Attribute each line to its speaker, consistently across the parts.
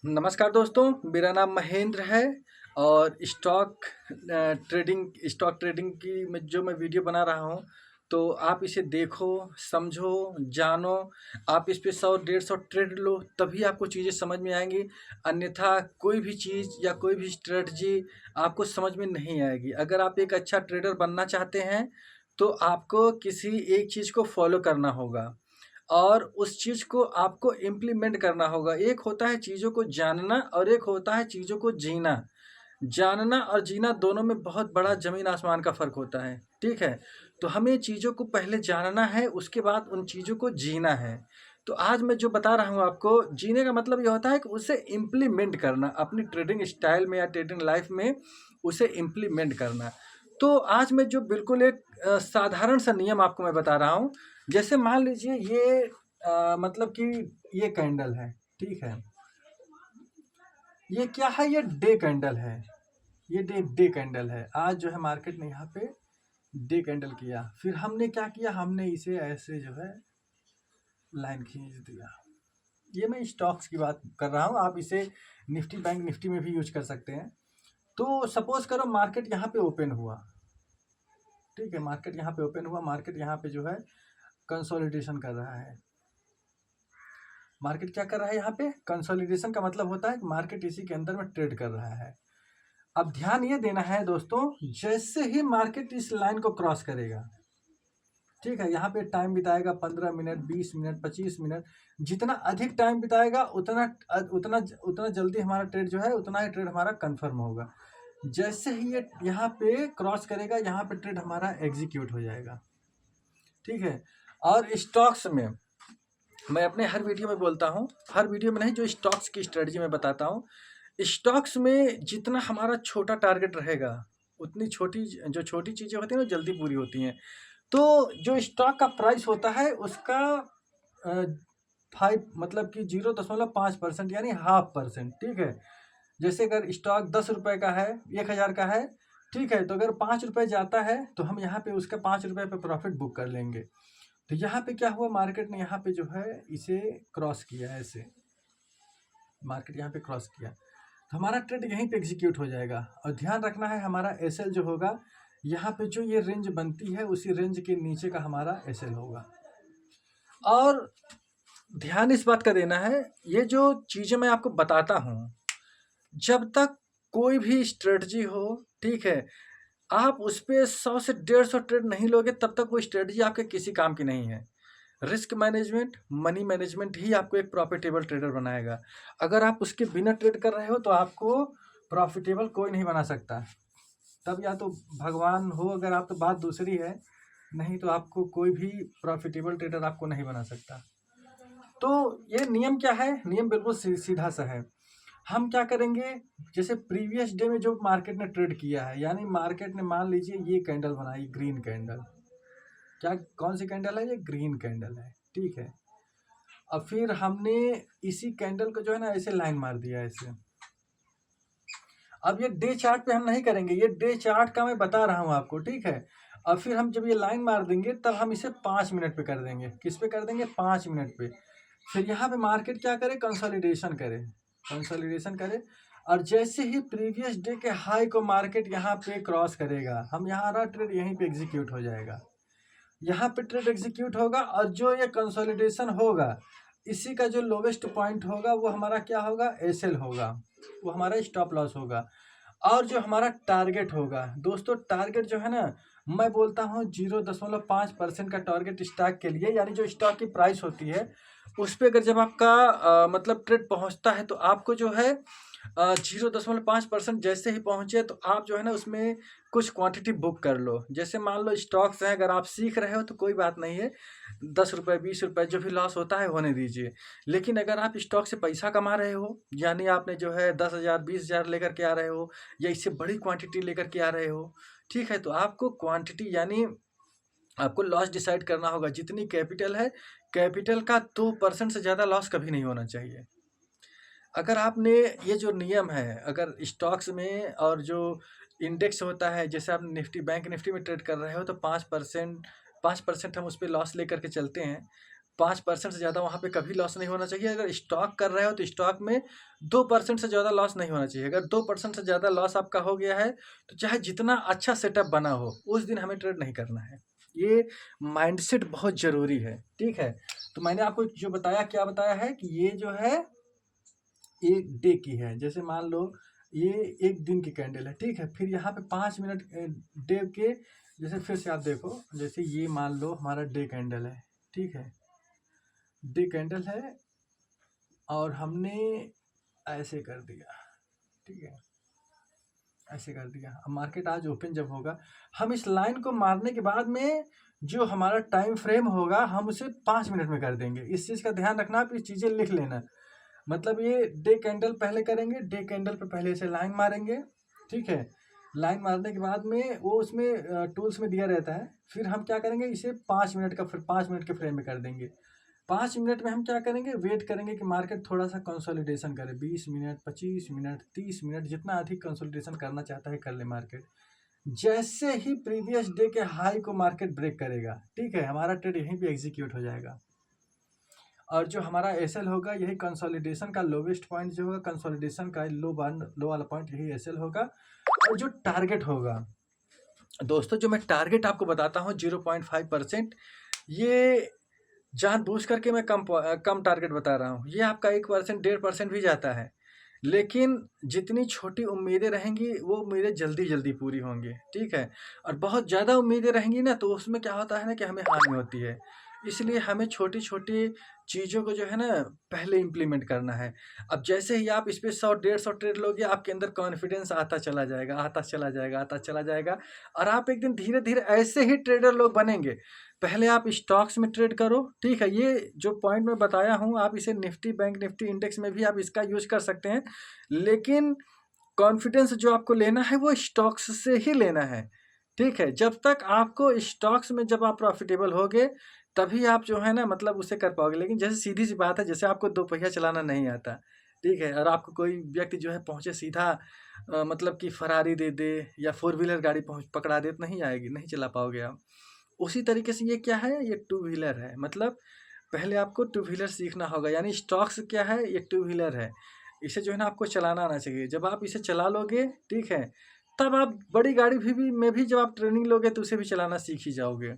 Speaker 1: नमस्कार दोस्तों, मेरा नाम महेंद्र है और स्टॉक ट्रेडिंग की मैं वीडियो बना रहा हूँ। तो आप इसे देखो, समझो, जानो। आप इस पे 100 150 ट्रेड लो, तभी आपको चीज़ें समझ में आएंगी। अन्यथा कोई भी चीज़ या कोई भी स्ट्रेटजी आपको समझ में नहीं आएगी। अगर आप एक अच्छा ट्रेडर बनना चाहते हैं तो आपको किसी एक चीज़ को फॉलो करना होगा और उस चीज़ को आपको इम्प्लीमेंट करना होगा। एक होता है चीज़ों को जानना और एक होता है चीज़ों को जीना। जानना और जीना दोनों में बहुत बड़ा ज़मीन आसमान का फ़र्क होता है, ठीक है? तो हमें चीज़ों को पहले जानना है, उसके बाद उन चीज़ों को जीना है। तो आज मैं जो बता रहा हूँ आपको, जीने का मतलब ये होता है कि उसे इम्प्लीमेंट करना, अपनी ट्रेडिंग स्टाइल में या ट्रेडिंग लाइफ़ में उसे इम्प्लीमेंट करना। तो आज मैं जो बिल्कुल एक साधारण सा नियम आपको मैं बता रहा हूँ। जैसे मान लीजिए ये मतलब कि ये कैंडल है, ठीक है? ये क्या है? ये डे कैंडल है। ये डे डे कैंडल है। आज जो है मार्केट ने यहाँ पे डे कैंडल किया। फिर हमने क्या किया? हमने इसे ऐसे जो है लाइन खींच दिया। ये मैं स्टॉक्स की बात कर रहा हूँ। आप इसे निफ्टी बैंक निफ्टी में भी यूज कर सकते हैं। तो सपोज करो मार्केट यहाँ पे ओपन हुआ, ठीक है? मार्केट यहाँ पे ओपन हुआ, मार्केट यहाँ पे जो है कंसोलिडेशन कर रहा है। मार्केट क्या कर रहा है? यहाँ पे कंसोलिडेशन का मतलब होता है कि मार्केट इसी के अंदर में ट्रेड कर रहा है। अब ध्यान ये देना है दोस्तों, जैसे ही मार्केट इस लाइन को क्रॉस करेगा, ठीक है, यहाँ पे टाइम बिताएगा 15 मिनट, 20 मिनट, 25 मिनट। जितना अधिक टाइम बिताएगा उतना उतना उतना जल्दी हमारा ट्रेड जो है, उतना ही ट्रेड हमारा कंफर्म होगा। जैसे ही ये यहाँ पे क्रॉस करेगा, यहाँ पे ट्रेड हमारा एग्जीक्यूट हो जाएगा, ठीक है? और स्टॉक्स में मैं अपने हर वीडियो में बोलता हूँ, हर वीडियो में नहीं, जो स्टॉक्स की स्ट्रेटजी मैं बताता हूँ। स्टॉक्स में जितना हमारा छोटा टारगेट रहेगा, उतनी छोटी चीज़ें होती हैं ना, जल्दी पूरी होती हैं। तो जो स्टॉक का प्राइस होता है उसका 5 मतलब कि 0.5% यानी 0.5%, ठीक है? जैसे अगर स्टॉक 10 रुपये का है, 1000 का है, ठीक है? तो अगर 5 रुपये जाता है तो हम यहाँ पे उसका 5 रुपये पे प्रॉफिट बुक कर लेंगे। तो यहाँ पे क्या हुआ? मार्केट ने यहाँ पे जो है इसे क्रॉस किया, ऐसे मार्केट यहाँ पे क्रॉस किया, तो हमारा ट्रेड यहीं पे एग्जीक्यूट हो जाएगा। और ध्यान रखना है, हमारा एसएल जो होगा, यहाँ पे जो ये रेंज बनती है उसी रेंज के नीचे का हमारा एसएल होगा। और ध्यान इस बात का देना है, ये जो चीज़ें मैं आपको बताता हूँ, जब तक कोई भी स्ट्रेटजी हो, ठीक है, आप उस पे 100 से 150 ट्रेड नहीं लोगे, तब तक वो स्ट्रेटजी आपके किसी काम की नहीं है। रिस्क मैनेजमेंट, मनी मैनेजमेंट ही आपको एक प्रॉफिटेबल ट्रेडर बनाएगा। अगर आप उसके बिना ट्रेड कर रहे हो तो आपको प्रॉफिटेबल कोई नहीं बना सकता। तब या तो भगवान हो अगर आप, तो बात दूसरी है, नहीं तो आपको कोई भी प्रॉफिटेबल ट्रेडर आपको नहीं बना सकता। तो ये नियम क्या है? नियम बिल्कुल सीधा सा है। हम क्या करेंगे? जैसे प्रीवियस डे में जो मार्केट ने ट्रेड किया है, यानी मार्केट ने मान लीजिए ये कैंडल बनाई, ग्रीन कैंडल। क्या, कौन सी कैंडल है? ये ग्रीन कैंडल है, ठीक है? अब फिर हमने इसी कैंडल को जो है ना ऐसे लाइन मार दिया, ऐसे। अब ये डे चार्ट पे हम नहीं करेंगे, ये डे चार्ट का मैं बता रहा हूँ आपको, ठीक है? और फिर हम जब ये लाइन मार देंगे तब हम इसे 5 मिनट पे कर देंगे। किस पे कर देंगे? 5 मिनट पे। फिर यहाँ पे मार्केट क्या करे? कंसोलिडेशन करे, कंसोलिडेशन करे। और जैसे ही प्रीवियस डे के हाई को मार्केट यहाँ पे क्रॉस करेगा, हम यहाँ ट्रेड यहीं पे एग्जीक्यूट हो जाएगा। यहाँ पे ट्रेड एग्जीक्यूट होगा और जो ये कंसोलिडेशन होगा, इसी का जो लोवेस्ट पॉइंट होगा वो हमारा क्या होगा? एसएल होगा, वो हमारा स्टॉप लॉस होगा। और जो हमारा टारगेट होगा दोस्तों, टारगेट जो है ना, मैं बोलता हूँ 0.5% का टारगेट स्टॉक के लिए, यानी जो स्टॉक की प्राइस होती है उस पर अगर जब आपका मतलब ट्रेड पहुँचता है तो आपको जो है 0.5% जैसे ही पहुँचे तो आप जो है ना उसमें कुछ क्वांटिटी बुक कर लो। जैसे मान लो स्टॉक्स हैं, अगर आप सीख रहे हो तो कोई बात नहीं है, 10 रुपये 20 रुपये जो भी लॉस होता है होने दीजिए। लेकिन अगर आप स्टॉक से पैसा कमा रहे हो, यानी आपने जो है 10,000 20,000 लेकर के आ रहे हो या इससे बड़ी क्वांटिटी लेकर के आ रहे हो, ठीक है, तो आपको क्वांटिटी यानी आपको लॉस डिसाइड करना होगा। जितनी कैपिटल है, कैपिटल का 2% से ज़्यादा लॉस कभी नहीं होना चाहिए। अगर आपने ये जो नियम है, अगर स्टॉक्स में और जो इंडेक्स होता है, जैसे आप बैंक निफ्टी में ट्रेड कर रहे हो तो 5% हम उस पर लॉस लेकर के चलते हैं। 5% से ज़्यादा वहाँ पे कभी लॉस नहीं होना चाहिए। अगर स्टॉक कर रहे हो तो स्टॉक में 2% से ज़्यादा लॉस नहीं होना चाहिए। अगर 2% से ज़्यादा लॉस आपका हो गया है तो चाहे जितना अच्छा सेटअप बना हो उस दिन हमें ट्रेड नहीं करना है। ये माइंडसेट बहुत ज़रूरी है, ठीक है। तो मैंने आपको जो बताया, क्या बताया है कि ये जो है एक डे की है। जैसे मान लो ये एक दिन की कैंडल है, ठीक है। फिर यहाँ पे 5 मिनट डे के, जैसे फिर से आप देखो, जैसे ये मान लो हमारा डे कैंडल है, ठीक है। डे कैंडल है और हमने ऐसे कर दिया, ठीक है, ऐसे कर दिया। अब मार्केट आज ओपन जब होगा, हम इस लाइन को मारने के बाद में जो हमारा टाइम फ्रेम होगा हम उसे 5 मिनट में कर देंगे। इस चीज़ का ध्यान रखना, आप इस चीज़ें लिख लेना। मतलब ये डे कैंडल पहले करेंगे, डे कैंडल पे पहले से लाइन मारेंगे, ठीक है। लाइन मारने के बाद में वो उसमें टूल्स में दिया रहता है। फिर हम क्या करेंगे, इसे 5 मिनट का, फिर 5 मिनट के फ्रेम में कर देंगे। 5 मिनट में हम क्या करेंगे, वेट करेंगे कि मार्केट थोड़ा सा कंसोलिडेशन करे। 20 मिनट, 25 मिनट, 30 मिनट, जितना अधिक कंसोलिडेशन करना चाहता है कर ले मार्केट। जैसे ही प्रीवियस डे के हाई को मार्केट ब्रेक करेगा, ठीक है, हमारा ट्रेड यहीं पे एग्जीक्यूट हो जाएगा। और जो हमारा एसएल होगा, यही कंसोलिडेशन का लोवेस्ट पॉइंट जो होगा, कंसोलिडेशन का लो वाला पॉइंट यही एसएल होगा। और जो टारगेट होगा दोस्तों, जो मैं टारगेट आपको बताता हूँ 0.5%, ये जानबूझ करके मैं कम टारगेट बता रहा हूँ। ये आपका 1%, 1.5% भी जाता है, लेकिन जितनी छोटी उम्मीदें रहेंगी वो उम्मीदें जल्दी जल्दी पूरी होंगी, ठीक है। और बहुत ज़्यादा उम्मीदें रहेंगी ना, तो उसमें क्या होता है ना कि हमें हानि होती है। इसलिए हमें छोटी छोटी चीज़ों को जो है ना पहले इम्प्लीमेंट करना है। अब जैसे ही आप इस पे 100 150 ट्रेड लोगे, आपके अंदर कॉन्फिडेंस आता चला जाएगा, आता चला जाएगा, आता चला जाएगा। और आप एक दिन धीरे धीरे ऐसे ही ट्रेडर लोग बनेंगे। पहले आप स्टॉक्स में ट्रेड करो, ठीक है। ये जो पॉइंट मैं बताया हूँ, आप इसे निफ्टी, बैंक निफ्टी इंडेक्स में भी आप इसका यूज कर सकते हैं। लेकिन कॉन्फिडेंस जो आपको लेना है वो स्टॉक्स से ही लेना है, ठीक है। जब तक आपको स्टॉक्स में जब आप प्रॉफिटेबल होगे तभी आप जो है ना मतलब उसे कर पाओगे। लेकिन जैसे सीधी सी बात है, जैसे आपको 2 पहिया चलाना नहीं आता, ठीक है, और आपको कोई व्यक्ति जो है पहुँचे सीधा मतलब कि फरारी दे दे या 4 व्हीलर गाड़ी पहुँच पकड़ा दे, तो नहीं आएगी, नहीं चला पाओगे आप। उसी तरीके से ये क्या है, ये 2 व्हीलर है। मतलब पहले आपको 2 व्हीलर सीखना होगा, यानी स्टॉक्स क्या है, ये 2 व्हीलर है। इसे जो है ना आपको चलाना आना चाहिए। जब आप इसे चला लोगे, ठीक है, तब आप बड़ी गाड़ी भी में भी जब आप ट्रेनिंग लोगे तो उसे भी चलाना सीख ही जाओगे।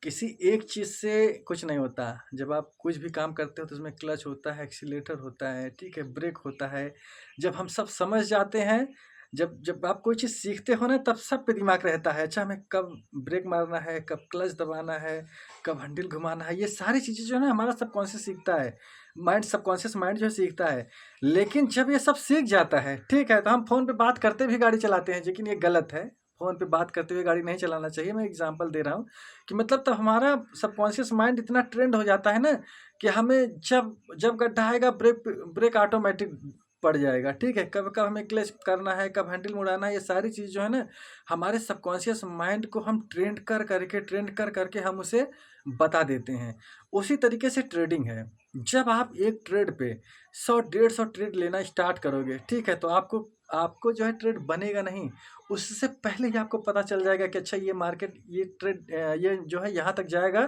Speaker 1: किसी एक चीज़ से कुछ नहीं होता। जब आप कुछ भी काम करते हो तो उसमें क्लच होता है, एक्सीलेटर होता है, ठीक है, ब्रेक होता है। जब हम सब समझ जाते हैं, जब जब आप कोई चीज़ सीखते हो ना, तब सब पे दिमाग रहता है, अच्छा हमें कब ब्रेक मारना है, कब क्लच दबाना है, कब हैंडल घुमाना है। ये सारी चीज़ें जो है ना हमारा सबकॉन्शियस सीखता है, सबकॉन्शियस माइंड जो है सीखता है। लेकिन जब ये सब सीख जाता है, ठीक है, तो हम फ़ोन पे बात करते भी गाड़ी चलाते हैं, लेकिन ये गलत है। फ़ोन पे बात करते हुए गाड़ी नहीं चलाना चाहिए। मैं एग्ज़ाम्पल दे रहा हूँ कि मतलब तब हमारा सबकॉन्शियस माइंड इतना ट्रेंड हो जाता है ना कि हमें जब जब गड्ढा आएगा ब्रेक ब्रेक ऑटोमेटिक पड़ जाएगा, ठीक है। कब कब हमें क्लच करना है, कब हैंडल मुड़ाना है, ये सारी चीज़ जो है ना हमारे सबकॉन्शियस माइंड को हम ट्रेंड कर करके हम उसे बता देते हैं। उसी तरीके से ट्रेडिंग है। जब आप एक ट्रेड पे 100 150 ट्रेड लेना स्टार्ट करोगे, ठीक है, तो आपको आपको जो है ट्रेड बनेगा नहीं, उससे पहले ही आपको पता चल जाएगा कि अच्छा ये मार्केट, ये ट्रेड ये जो है यहाँ तक जाएगा,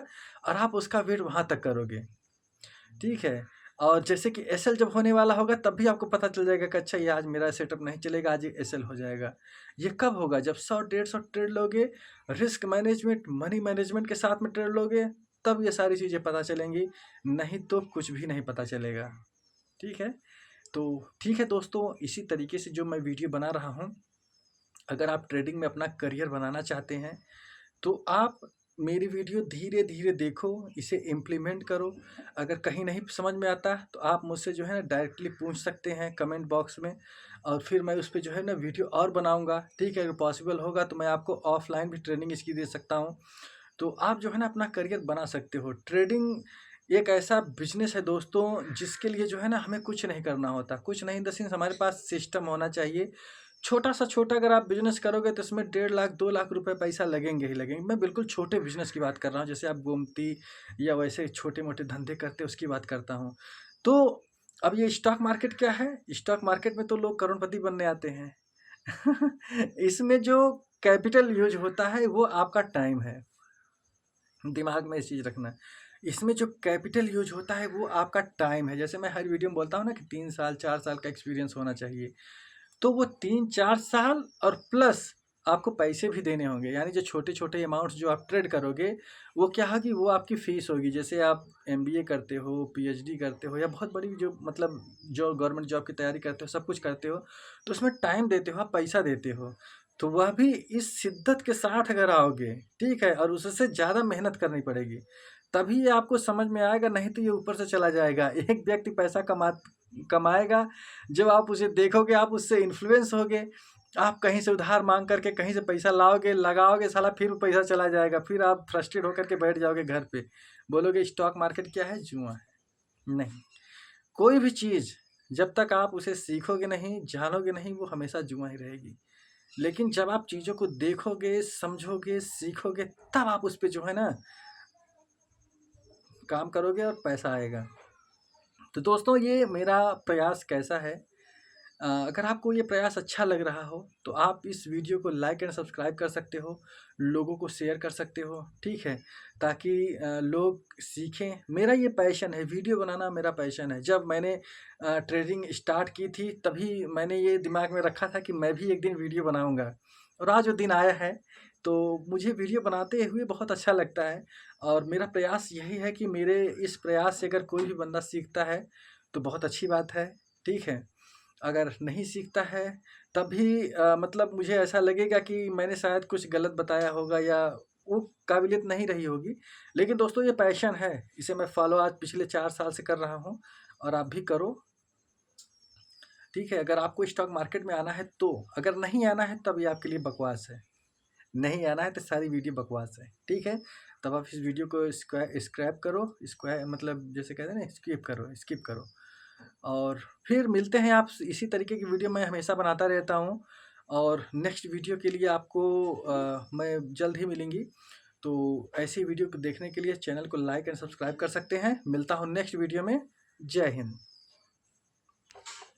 Speaker 1: और आप उसका वेट वहाँ तक करोगे, ठीक है। और जैसे कि एसएल जब होने वाला होगा तब भी आपको पता चल जाएगा कि अच्छा ये आज मेरा सेटअप नहीं चलेगा, आज ये एसएल हो जाएगा। ये कब होगा, जब 100 150 ट्रेड लोगे, रिस्क मैनेजमेंट, मनी मैनेजमेंट के साथ में ट्रेड लोगे, तब ये सारी चीज़ें पता चलेंगी, नहीं तो कुछ भी नहीं पता चलेगा, ठीक है। तो ठीक है दोस्तों, इसी तरीके से जो मैं वीडियो बना रहा हूँ, अगर आप ट्रेडिंग में अपना करियर बनाना चाहते हैं तो आप मेरी वीडियो धीरे धीरे देखो, इसे इम्प्लीमेंट करो। अगर कहीं नहीं समझ में आता तो आप मुझसे जो है ना डायरेक्टली पूछ सकते हैं कमेंट बॉक्स में, और फिर मैं उस पर जो है ना वीडियो और बनाऊंगा, ठीक है। अगर पॉसिबल होगा तो मैं आपको ऑफलाइन भी ट्रेनिंग इसकी दे सकता हूँ। तो आप जो है ना अपना करियर बना सकते हो। ट्रेडिंग एक ऐसा बिजनेस है दोस्तों, जिसके लिए जो है ना हमें कुछ नहीं करना होता। कुछ नहीं इन द सेंस, हमारे पास सिस्टम होना चाहिए। छोटा सा छोटा अगर आप बिजनेस करोगे तो इसमें 1.5 लाख 2 लाख रुपए पैसा लगेंगे ही लगेंगे। मैं बिल्कुल छोटे बिजनेस की बात कर रहा हूँ, जैसे आप गोमती या वैसे छोटे मोटे धंधे करते हैं उसकी बात करता हूँ। तो अब ये स्टॉक मार्केट क्या है, स्टॉक मार्केट में तो लोग करोड़पति बनने आते हैं इसमें जो कैपिटल यूज होता है वो आपका टाइम है। दिमाग में इस चीज़ रखना। इसमें जो कैपिटल यूज होता है वो आपका टाइम है। जैसे मैं हर वीडियो में बोलता हूँ ना कि 3 साल 4 साल का एक्सपीरियंस होना चाहिए। तो वो 3-4 साल और प्लस आपको पैसे भी देने होंगे। यानी जो छोटे-छोटे अमाउंट्स जो आप ट्रेड करोगे, वो क्या होगी, वो आपकी फ़ीस होगी। जैसे आप एमबीए करते हो, पीएचडी करते हो या बहुत बड़ी जो मतलब जो गवर्नमेंट जॉब की तैयारी करते हो, सब कुछ करते हो, तो उसमें टाइम देते हो, आप पैसा देते हो। तो वह भी इस शिद्दत के साथ अगर आओगे, ठीक है, और उससे ज़्यादा मेहनत करनी पड़ेगी, तभी ये आपको समझ में आएगा, नहीं तो ये ऊपर से चला जाएगा। एक व्यक्ति पैसा कमाएगा, जब आप उसे देखोगे, आप उससे इन्फ्लुएंस होगे, आप कहीं से उधार मांग करके कहीं से पैसा लाओगे, लगाओगे, साला फिर वो पैसा चला जाएगा, फिर आप फ्रस्ट्रेट होकर के बैठ जाओगे घर पे, बोलोगे स्टॉक मार्केट क्या है, जुआ है। नहीं, कोई भी चीज़ जब तक आप उसे सीखोगे नहीं, जानोगे नहीं, वो हमेशा जुआ ही रहेगी। लेकिन जब आप चीज़ों को देखोगे, समझोगे, सीखोगे, तब आप उस पे जो है ना काम करोगे और पैसा आएगा। तो दोस्तों, ये मेरा प्रयास कैसा है, अगर आपको ये प्रयास अच्छा लग रहा हो तो आप इस वीडियो को लाइक एंड सब्सक्राइब कर सकते हो, लोगों को शेयर कर सकते हो, ठीक है, ताकि लोग सीखें। मेरा ये पैशन है, वीडियो बनाना मेरा पैशन है। जब मैंने ट्रेडिंग स्टार्ट की थी, तभी मैंने ये दिमाग में रखा था कि मैं भी एक दिन वीडियो बनाऊंगा, और आज वो दिन आया है। तो मुझे वीडियो बनाते हुए बहुत अच्छा लगता है, और मेरा प्रयास यही है कि मेरे इस प्रयास से अगर कोई भी बंदा सीखता है तो बहुत अच्छी बात है, ठीक है। अगर नहीं सीखता है तब भी मतलब मुझे ऐसा लगेगा कि मैंने शायद कुछ गलत बताया होगा या वो काबिलियत नहीं रही होगी। लेकिन दोस्तों, ये पैशन है, इसे मैं फॉलो आज पिछले 4 साल से कर रहा हूँ, और आप भी करो, ठीक है। अगर आपको स्टॉक मार्केट में आना है तो, अगर नहीं आना है तब ये आपके लिए बकवास है, नहीं आना है तो सारी वीडियो बकवास है, ठीक है। तब आप इस वीडियो को स्क्रैप करो, स्क्वायर मतलब जैसे कहते हैं ना, स्किप करो। और फिर मिलते हैं आप इसी तरीके की वीडियो मैं हमेशा बनाता रहता हूँ, और नेक्स्ट वीडियो के लिए आपको मैं जल्द ही मिलेंगी। तो ऐसी वीडियो को देखने के लिए चैनल को लाइक एंड सब्सक्राइब कर सकते हैं। मिलता हूँ नेक्स्ट वीडियो में। जय हिंद।